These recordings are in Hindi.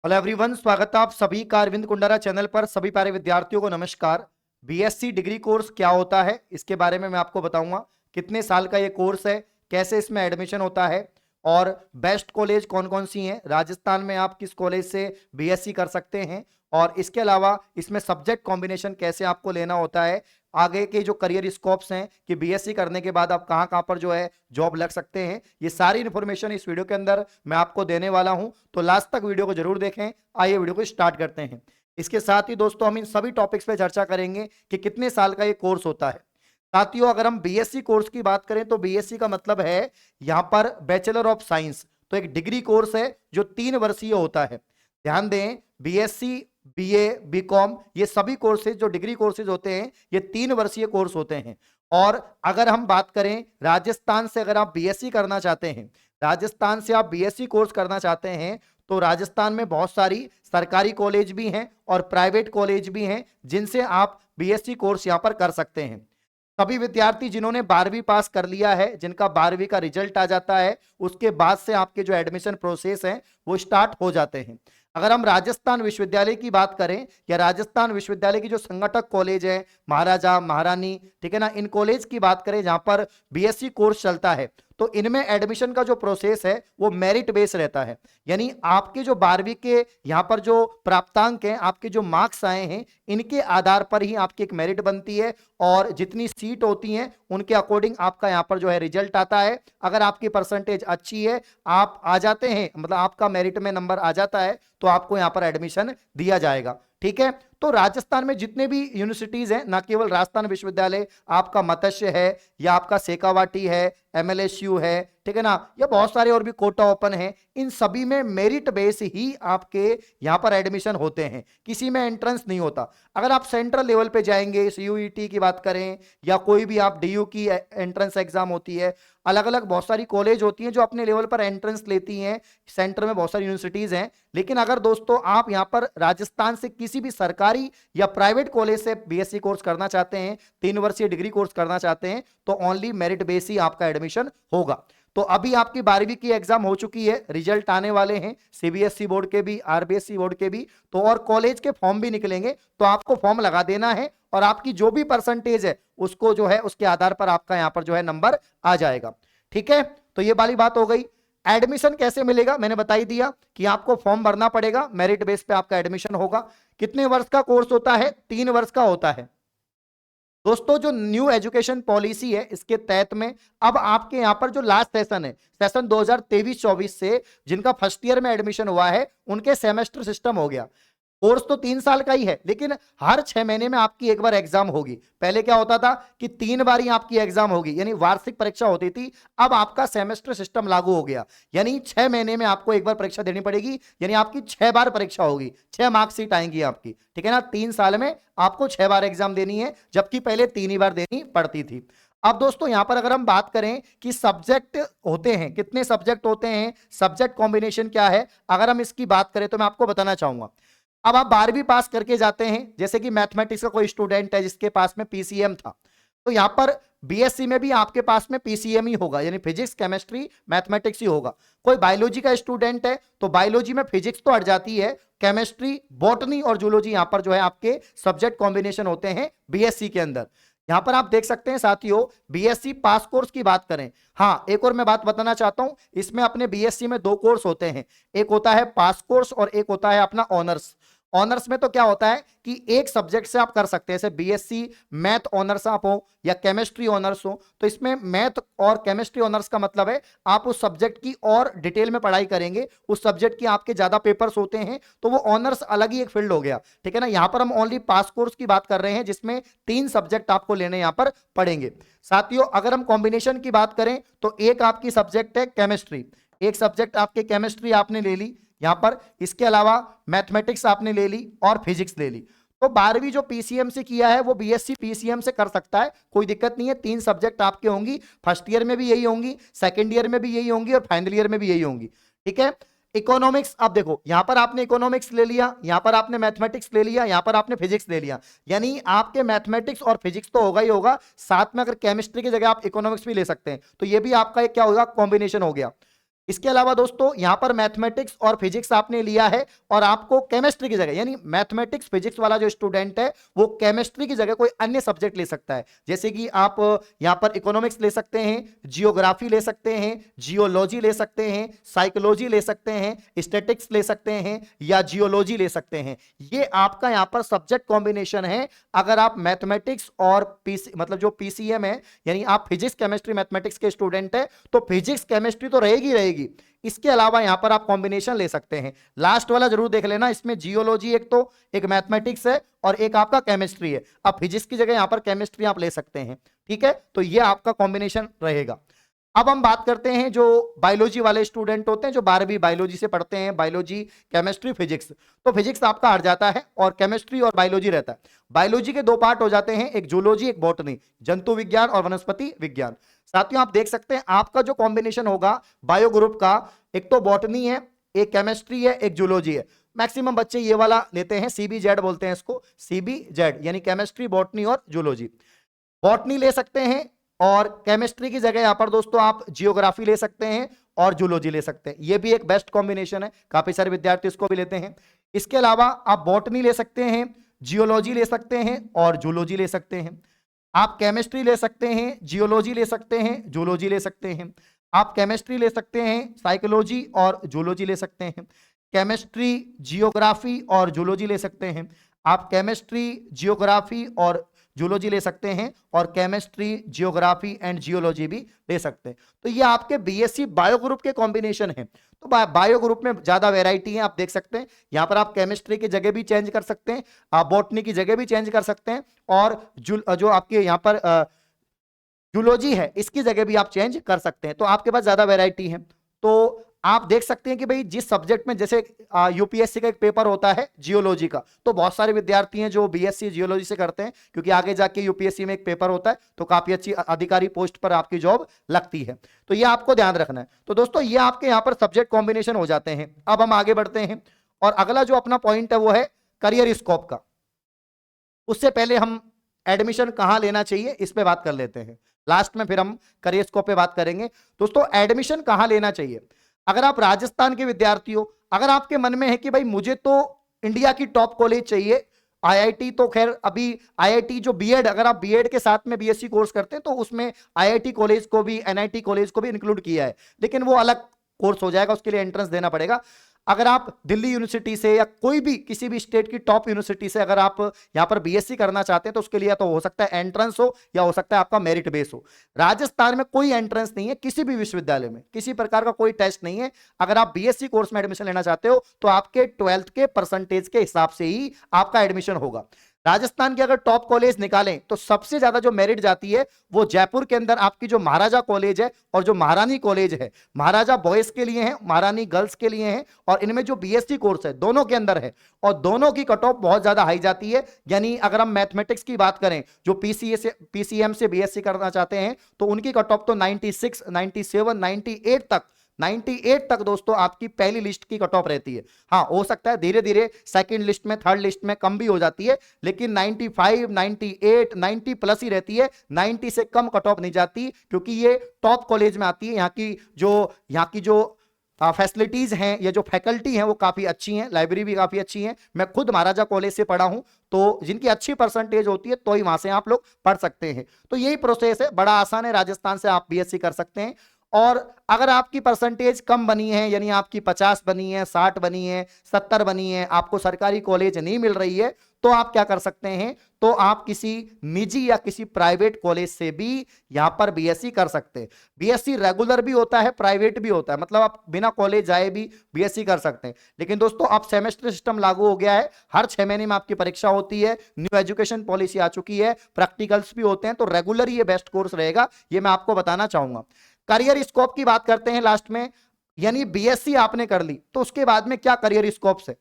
हेलो एवरीवन, स्वागत है आप सभी का अरविंद कुंडारा चैनल पर। सभी प्यारे विद्यार्थियों को नमस्कार। बीएससी डिग्री कोर्स क्या होता है इसके बारे में मैं आपको बताऊंगा। कितने साल का ये कोर्स है, कैसे इसमें एडमिशन होता है और बेस्ट कॉलेज कौन कौन सी हैं, राजस्थान में आप किस कॉलेज से बीएससी कर सकते हैं, और इसके अलावा इसमें सब्जेक्ट कॉम्बिनेशन कैसे आपको लेना होता है, आगे के जो करियर स्कोप्स हैं कि बीएससी करने के बाद आप कहां कहां पर जो है जॉब लग सकते हैं, ये सारी इंफॉर्मेशन इस वीडियो के अंदर मैं आपको देने वाला हूं। तो लास्ट तक वीडियो को जरूर देखें। आइए वीडियो को स्टार्ट करते हैं। इसके साथ ही दोस्तों हम इन सभी टॉपिक्स पे चर्चा करेंगे कि कितने साल का ये कोर्स होता है। साथियों, अगर हम बीएससी कोर्स की बात करें तो बीएससी का मतलब है यहां पर बैचलर ऑफ साइंस। तो एक डिग्री कोर्स है जो 3 वर्षीय होता है। ध्यान दें, बीएससी, बीए, बीकॉम, ये सभी कोर्सेज जो डिग्री कोर्सेज होते हैं ये 3 वर्षीय कोर्स होते हैं। और अगर हम बात करें राजस्थान से, अगर आप बीएससी करना चाहते हैं, राजस्थान से आप बीएससी कोर्स करना चाहते हैं, तो राजस्थान में बहुत सारी सरकारी कॉलेज भी हैं और प्राइवेट कॉलेज भी हैं जिनसे आप बीएससी कोर्स यहां पर कर सकते हैं। सभी विद्यार्थी जिन्होंने 12वीं पास कर लिया है, जिनका 12वीं का रिजल्ट आ जाता है, उसके बाद से आपके जो एडमिशन प्रोसेस है वो स्टार्ट हो जाते हैं। अगर हम राजस्थान विश्वविद्यालय की बात करें या राजस्थान विश्वविद्यालय की जो संगठक कॉलेज है, महाराजा, महारानी, ठीक है ना, इन कॉलेज की बात करें जहां पर बीएससी कोर्स चलता है, तो इनमें एडमिशन का जो प्रोसेस है वो मेरिट बेस रहता है। यानी आपके जो 12वीं के यहां पर जो प्राप्तांक हैं, आपके जो मार्क्स आए हैं, इनके आधार पर ही आपकी एक मेरिट बनती है और जितनी सीट होती हैं उनके अकॉर्डिंग आपका यहां पर जो है रिजल्ट आता है। अगर आपकी परसेंटेज अच्छी है, आप आ जाते हैं, मतलब आपका मेरिट में नंबर आ जाता है, तो आपको यहां पर एडमिशन दिया जाएगा। ठीक है, तो राजस्थान में जितने भी यूनिवर्सिटीज हैं, ना केवल राजस्थान विश्वविद्यालय, आपका मत्स्य है या आपका शेखावाटी है, एमएलएसयू है, ठीक है ना, या बहुत सारे और भी कोटा ओपन है, इन सभी में मेरिट बेस ही आपके यहां पर एडमिशन होते हैं, किसी में एंट्रेंस नहीं होता। अगर आप सेंट्रल लेवल पे जाएंगे, सीयूईटी की बात करें या कोई भी आप डीयू की एंट्रेंस एग्जाम होती है, अलग अलग बहुत सारी कॉलेज होती हैं जो अपने लेवल पर एंट्रेंस लेती हैं, सेंटर में बहुत सारी यूनिवर्सिटीज हैं। लेकिन अगर दोस्तों आप यहां पर राजस्थान से किसी भी सरकारी या प्राइवेट कॉलेज से बीएससी कोर्स करना चाहते हैं, 3 वर्षीय डिग्री कोर्स करना चाहते हैं, तो ओनली मेरिट बेस ही आपका एडमिशन होगा। तो अभी आपकी 12वीं की एग्जाम हो चुकी है, रिजल्ट आने वाले हैं सीबीएसई बोर्ड के भी, आरबीएसई बोर्ड के भी, तो और कॉलेज के फॉर्म भी निकलेंगे, तो आपको फॉर्म लगा देना है और आपकी जो भी परसेंटेज है उसको जो है उसके आधार पर आपका यहां पर जो है नंबर आ जाएगा। ठीक है, तो ये वाली बात हो गई। एडमिशन कैसे मिलेगा मैंने बता ही दिया कि आपको फॉर्म भरना पड़ेगा, मेरिट बेस पे आपका एडमिशन होगा। कितने वर्ष का कोर्स होता है? 3 वर्ष का होता है। दोस्तों, जो न्यू एजुकेशन पॉलिसी है इसके तहत में अब आपके यहां पर जो लास्ट सेशन है, सेशन 2023-24 से जिनका फर्स्ट ईयर में एडमिशन हुआ है, उनके सेमेस्टर सिस्टम हो गया। कोर्स तो 3 साल का ही है, लेकिन हर 6 महीने में आपकी एक बार एग्जाम होगी। पहले क्या होता था कि 3 बार ही आपकी एग्जाम होगी, यानी वार्षिक परीक्षा होती थी। अब आपका सेमेस्टर सिस्टम लागू हो गया, यानी 6 महीने में आपको एक बार परीक्षा देनी पड़ेगी, यानी आपकी 6 बार परीक्षा होगी, 6 मार्कशीट आएंगी आपकी। ठीक है ना, 3 साल में आपको 6 बार एग्जाम देनी है, जबकि पहले 3 ही बार देनी पड़ती थी। अब दोस्तों यहां पर अगर हम बात करें कि सब्जेक्ट होते हैं, कितने सब्जेक्ट होते हैं, सब्जेक्ट कॉम्बिनेशन क्या है, अगर हम इसकी बात करें तो मैं आपको बताना चाहूंगा। अब आप 12वीं पास करके जाते हैं, जैसे कि मैथमेटिक्स का कोई स्टूडेंट है जिसके पास में पीसीएम था, तो यहां पर बीएससी में भी आपके पास में पीसीएम ही होगा, यानी फिजिक्स, केमिस्ट्री, मैथमेटिक्स ही होगा। कोई बायोलॉजी का स्टूडेंट है तो बायोलॉजी में फिजिक्स तो हट जाती है, केमिस्ट्री, बॉटनी और जूलॉजी यहां पर जो है आपके सब्जेक्ट कॉम्बिनेशन होते हैं बीएससी के अंदर। यहां पर आप देख सकते हैं साथियों, बीएससी पास कोर्स की बात करें, हाँ एक और मैं बात बताना चाहता हूं, इसमें अपने बीएससी में 2 कोर्स होते हैं, एक होता है पास कोर्स और एक होता है अपना ऑनर्स। ऑनर्स में तो क्या होता है कि एक सब्जेक्ट से आप कर सकते हैं, जैसे बीएससी मैथ ऑनर्स आप हो या केमिस्ट्री ऑनर्स हो, तो इसमें मैथ और केमिस्ट्री ऑनर्स का मतलब है आप उस सब्जेक्ट की और डिटेल में पढ़ाई करेंगे, उस सब्जेक्ट की आपके ज्यादा पेपर्स होते हैं, तो वो ऑनर्स अलग ही एक फील्ड हो गया। ठीक है ना, यहां पर हम ओनली पास कोर्स की बात कर रहे हैं जिसमें 3 सब्जेक्ट आपको लेने यहां पर पड़ेंगे। साथियों, अगर हम कॉम्बिनेशन की बात करें तो एक आपकी सब्जेक्ट है केमिस्ट्री, एक सब्जेक्ट आपके केमिस्ट्री आपने ले ली यहां पर, इसके अलावा मैथमेटिक्स आपने ले ली और फिजिक्स ले ली। तो 12वीं जो पीसीएम से किया है वो बीएससी पीसीएम से कर सकता है, कोई दिक्कत नहीं है। 3 सब्जेक्ट आपके होंगी, फर्स्ट ईयर में भी यही होंगी, सेकेंड ईयर में भी यही होंगी और फाइनल ईयर में भी यही होंगी। ठीक है, इकोनॉमिक्स, अब देखो यहां पर आपने इकोनॉमिक्स ले लिया, यहां पर आपने मैथमेटिक्स ले लिया, यहां पर आपने फिजिक्स ले लिया, यानी आपके मैथमेटिक्स और फिजिक्स तो होगा ही होगा, साथ में अगर केमिस्ट्री की जगह आप इकोनॉमिक्स भी ले सकते हैं, तो ये भी आपका एक क्या होगा, कॉम्बिनेशन हो गया। इसके अलावा दोस्तों यहां पर मैथमेटिक्स और फिजिक्स आपने लिया है और आपको केमिस्ट्री की जगह, यानी मैथमेटिक्स फिजिक्स वाला जो स्टूडेंट है वो केमिस्ट्री की जगह कोई अन्य सब्जेक्ट ले सकता है। जैसे कि आप यहां पर इकोनॉमिक्स ले सकते हैं, जियोग्राफी ले सकते हैं, जियोलॉजी ले सकते हैं, साइकोलॉजी ले सकते हैं, स्टैटिक्स ले सकते हैं या जियोलॉजी ले सकते हैं। ये आपका यहां पर सब्जेक्ट कॉम्बिनेशन है। अगर आप मैथमेटिक्स और पीसी मतलब जो पीसीएम है, यानी आप फिजिक्स केमिस्ट्री मैथमेटिक्स के स्टूडेंट है, तो फिजिक्स केमिस्ट्री तो रहेगी रहेगी, इसके अलावा यहां पर आप कॉम्बिनेशन ले सकते हैं। लास्ट वाला जरूर देख लेना, इसमें जियोलॉजी एक मैथमेटिक्स है और एक आपका केमिस्ट्री है। अब फिजिक्स की जगह यहां पर केमिस्ट्री आप ले सकते हैं, ठीक है। तो ये आपका कॉम्बिनेशन रहेगा। अब हम बात करते हैं जो बायोलॉजी वाले स्टूडेंट होते हैं, जो 12वीं बायोलॉजी से पढ़ते हैं, बायोलॉजी केमिस्ट्री फिजिक्स, तो फिजिक्स आपका हट जाता है और केमिस्ट्री और बायोलॉजी रहता है। बायोलॉजी के दो पार्ट हो जाते हैं, एक जूलॉजी एक बॉटनी, जंतु विज्ञान और वनस्पति विज्ञान। साथियों आप देख सकते हैं आपका जो कॉम्बिनेशन होगा बायो ग्रुप का, एक तो बॉटनी है, एक केमिस्ट्री है, एक जूलॉजी है। मैक्सिमम बच्चे ये वाला लेते हैं, CBZ बोलते हैं इसको, CBZ यानी केमिस्ट्री बॉटनी और जूलॉजी। बॉटनी ले सकते हैं और केमिस्ट्री की जगह यहां पर दोस्तों आप जियोग्राफी ले सकते हैं और जूलॉजी ले सकते हैं। ये भी एक बेस्ट कॉम्बिनेशन है, काफी सारे विद्यार्थी इसको भी लेते हैं। इसके अलावा आप बॉटनी ले सकते हैं, जियोलॉजी ले सकते हैं और जूलॉजी ले सकते हैं। आप केमिस्ट्री ले सकते हैं, जियोलॉजी ले सकते हैं, जूलॉजी ले सकते हैं। आप केमिस्ट्री ले सकते हैं, साइकोलॉजी और जूलॉजी ले सकते हैं। केमिस्ट्री, जियोग्राफी और जूलॉजी ले सकते हैं। आप केमिस्ट्री, जियोग्राफी और जूलॉजी ले सकते हैं और केमिस्ट्री, जियोग्राफी एंड जियोलॉजी भी ले सकते हैं। तो ये आपके बीएससी बायो ग्रुप के कॉम्बिनेशन है। तो बायो ग्रुप में ज्यादा वैरायटी है, आप देख सकते हैं यहां पर आप केमिस्ट्री की जगह भी चेंज कर सकते हैं, आप बॉटनी की जगह भी चेंज कर सकते हैं और जो आपके यहाँ पर जूलॉजी है इसकी जगह भी आप चेंज कर सकते हैं। तो आपके पास ज्यादा वैरायटी है। तो आप देख सकते हैं कि भाई जिस सब्जेक्ट में, जैसे यूपीएससी का एक पेपर होता है जियोलॉजी का, तो बहुत सारे विद्यार्थी हैं जो बीएससी जियोलॉजी से करते हैं, क्योंकि आगे जाके यूपीएससी में एक पेपर होता है तो काफी अच्छी अधिकारी पोस्ट पर आपकी जॉब लगती है। तो ये आपको ध्यान रखना है। तो दोस्तों ये आपके यहाँ पर सब्जेक्ट कॉम्बिनेशन हो जाते हैं। अब हम आगे बढ़ते हैं और अगला जो अपना पॉइंट है वो है करियर स्कोप का। उससे पहले हम एडमिशन कहां लेना चाहिए इस पे बात कर लेते हैं, लास्ट में फिर हम करियर स्कोप पे बात करेंगे। दोस्तों एडमिशन कहां लेना चाहिए, अगर आप राजस्थान के विद्यार्थी हो, अगर आपके मन में है कि भाई मुझे तो इंडिया की टॉप कॉलेज चाहिए, आईआईटी तो खैर अभी आईआईटी जो बीएड, अगर आप बीएड के साथ में बीएससी कोर्स करते हैं तो उसमें आईआईटी कॉलेज को भी, एनआईटी कॉलेज को भी इंक्लूड किया है, लेकिन वो अलग कोर्स हो जाएगा, उसके लिए एंट्रेंस देना पड़ेगा। अगर आप दिल्ली यूनिवर्सिटी से या कोई भी किसी भी स्टेट की टॉप यूनिवर्सिटी से अगर आप यहां पर बीएससी करना चाहते हैं तो उसके लिए तो हो सकता है एंट्रेंस हो या हो सकता है आपका मेरिट बेस हो। राजस्थान में कोई एंट्रेंस नहीं है, किसी भी विश्वविद्यालय में किसी प्रकार का कोई टेस्ट नहीं है। अगर आप बीएससी कोर्स में एडमिशन लेना चाहते हो तो आपके 12th के परसेंटेज के हिसाब से ही आपका एडमिशन होगा। राजस्थान के अगर टॉप कॉलेज निकालें तो सबसे ज्यादा जो मेरिट जाती है वो जयपुर के अंदर आपकी जो महाराजा कॉलेज है और जो महारानी कॉलेज है। महाराजा बॉयज के लिए है, महारानी गर्ल्स के लिए है, और इनमें जो बीएससी कोर्स है दोनों के अंदर है और दोनों की कट ऑफ बहुत ज्यादा हाई जाती है। यानी अगर हम मैथमेटिक्स की बात करें, जो पीसीएम से बीएससी करना चाहते हैं तो उनकी कट ऑफ तो 96, 97, 98 तक दोस्तों आपकी पहली लिस्ट की कट ऑफ रहती है। हाँ हो सकता है धीरे धीरे सेकंड लिस्ट में, थर्ड लिस्ट में कम भी हो जाती है, लेकिन 95, 98, 90 प्लस ही रहती है, 90 से कम कट ऑफ नहीं जाती, क्योंकि ये टॉप कॉलेज में आती है। यहाँ की जो फैसिलिटीज हैं या जो फैकल्टी हैं वो काफी अच्छी हैं, लाइब्रेरी भी काफी अच्छी है। मैं खुद महाराजा कॉलेज से पढ़ा हूं, तो जिनकी अच्छी परसेंटेज होती है तो ही वहां से आप लोग पढ़ सकते हैं। तो यही प्रोसेस है, बड़ा आसान है, राजस्थान से आप बीएससी कर सकते हैं। और अगर आपकी परसेंटेज कम बनी है, यानी आपकी 50 बनी है, 60 बनी है, 70 बनी है, आपको सरकारी कॉलेज नहीं मिल रही है, तो आप क्या कर सकते हैं, तो आप किसी निजी या किसी प्राइवेट कॉलेज से भी यहां पर बीएससी कर सकते हैं। बीएससी रेगुलर भी होता है, प्राइवेट भी होता है, मतलब आप बिना कॉलेज जाए भी बीएससी कर सकते हैं। लेकिन दोस्तों अब सेमेस्टर सिस्टम लागू हो गया है, हर 6 महीने में आपकी परीक्षा होती है, न्यू एजुकेशन पॉलिसी आ चुकी है, प्रैक्टिकल्स भी होते हैं, तो रेगुलर ये बेस्ट कोर्स रहेगा, ये मैं आपको बताना चाहूंगा। करियर स्कोप की बात करते हैं लास्ट में, यानी बीएससी आपने कर ली तो उसके बाद में क्या करियर स्कोप्स है।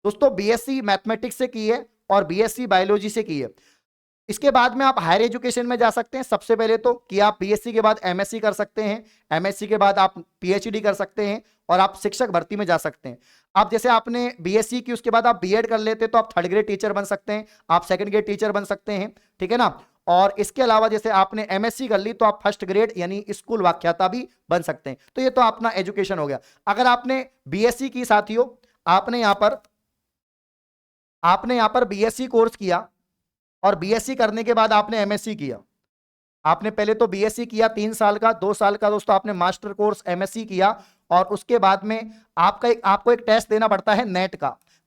दोस्तों बीएससी मैथमेटिक्स से की है और बीएससी बायोलॉजी से की है, इसके बाद में आप हायर एजुकेशन में जा सकते हैं। सबसे पहले तो कि आप बीएससी के बाद एमएससी कर सकते हैं, एमएससी के बाद आप पीएचडी कर सकते हैं और आप शिक्षक भर्ती में जा सकते हैं। आप जैसे आपने बीएससी की, उसके बाद आप बीएड कर लेते तो आप 3rd ग्रेड टीचर बन सकते हैं, आप 2nd ग्रेड टीचर बन सकते हैं, ठीक है ना। और इसके अलावा जैसे आपने एमएससी कर ली तो आप फर्स्ट ग्रेड यानी स्कूल व्याख्याता भी बन सकते हैं। तो ये तो अपना एजुकेशन हो गया। अगर आपने बीएससी की साथियों, आपने यहां पर बीएससी कोर्स किया और बीएससी करने के बाद आपने एमएससी किया। आपने पहले तो बीएससी किया 3 साल का, 2 साल का दोस्तों आपने मास्टर कोर्स एमएससी किया, और उसके बाद में आपको एक टेस्ट देना पड़ता है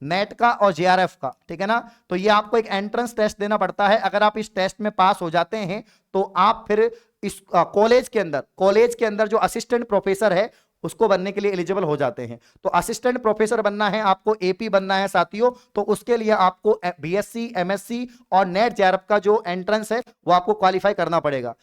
नेट का और जेआरएफ का, ठीक है ना। तो ये आपको एक एंट्रेंस टेस्ट देना पड़ता है। अगर आप इस टेस्ट में पास हो जाते हैं तो आप फिर इस कॉलेज के अंदर जो असिस्टेंट प्रोफेसर है उसको बनने के लिए एलिजिबल हो जाते हैं। तो असिस्टेंट प्रोफेसर बनना है आपको, एपी बनना है साथियों, तो उसके लिए आपको बीएससी, एमएससी और नेट जेआरएफ का जो एंट्रेंस है वो आपको क्वालिफाई करना पड़ेगा।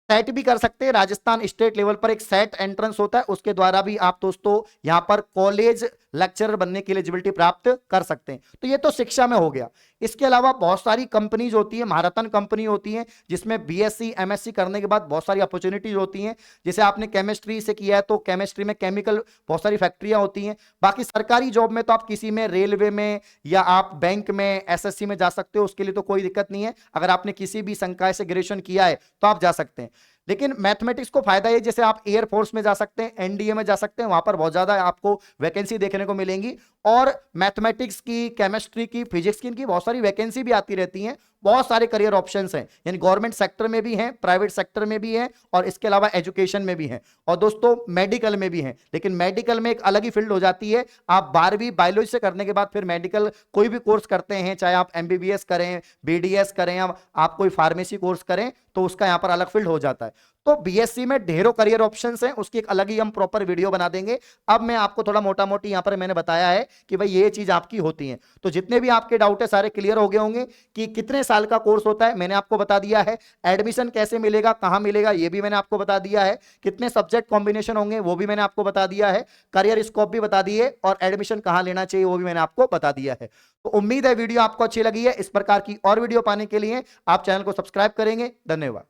सेट भी कर सकते हैं, राजस्थान स्टेट लेवल पर एक सेट एंट्रेंस होता है, उसके द्वारा भी आप दोस्तों यहां पर कॉलेज लेक्चरर बनने की एलिजिबिलिटी प्राप्त कर सकते हैं। तो ये तो शिक्षा में हो गया। इसके अलावा बहुत सारी कंपनीज होती है, महारत्न कंपनी होती है, जिसमें बीएससी एमएससी करने के बाद बहुत सारी अपॉर्चुनिटीज होती हैं। जैसे आपने केमिस्ट्री से किया है तो केमिस्ट्री में केमिकल बहुत सारी फैक्ट्रियां होती हैं। बाकी सरकारी जॉब में तो आप किसी में, रेलवे में या आप बैंक में, एसएससी में जा सकते हो, उसके लिए तो कोई दिक्कत नहीं है। अगर आपने किसी भी संकाय से ग्रेजुएशन किया है तो आप जा सकते हैं। लेकिन मैथमेटिक्स को फायदा है, जैसे आप एयरफोर्स में जा सकते हैं, एनडीए में जा सकते हैं, वहां पर बहुत ज्यादा आपको वैकेंसी देखने को मिलेंगी। और मैथमेटिक्स की, केमिस्ट्री की, फिजिक्स की, इनकी बहुत सारी वैकेंसी भी आती रहती हैं। बहुत सारे करियर ऑप्शंस हैं, यानी गवर्नमेंट सेक्टर में भी हैं, प्राइवेट सेक्टर में भी हैं, और इसके अलावा एजुकेशन में भी हैं, और दोस्तों मेडिकल में भी हैं। लेकिन मेडिकल में एक अलग ही फील्ड हो जाती है। आप 12वीं बायोलॉजी से करने के बाद फिर मेडिकल कोई भी कोर्स करते हैं, चाहे आप एमबीबीएस करें, बीडीएस करें, या आप कोई फार्मेसी कोर्स करें, तो उसका यहां पर अलग फील्ड हो जाता है। तो बीएससी में ढेरों करियर ऑप्शंस हैं, उसकी एक अलग ही हम प्रॉपर वीडियो बना देंगे। अब मैं आपको थोड़ा मोटा मोटी यहां पर मैंने बताया है कि भाई ये चीज आपकी होती है। तो जितने भी आपके डाउट है सारे क्लियर हो गए होंगे कि कितने साल का कोर्स होता है, मैंने आपको बता दिया है। एडमिशन कैसे मिलेगा, कहां मिलेगा, ये भी मैंने आपको बता दिया है। कितने सब्जेक्ट कॉम्बिनेशन होंगे वो भी मैंने आपको बता दिया है। करियर स्कोप भी बता दिए, और एडमिशन कहां लेना चाहिए वो भी मैंने आपको बता दिया है। तो उम्मीद है वीडियो आपको अच्छी लगी है। इस प्रकार की और वीडियो पाने के लिए आप चैनल को सब्सक्राइब करेंगे। धन्यवाद।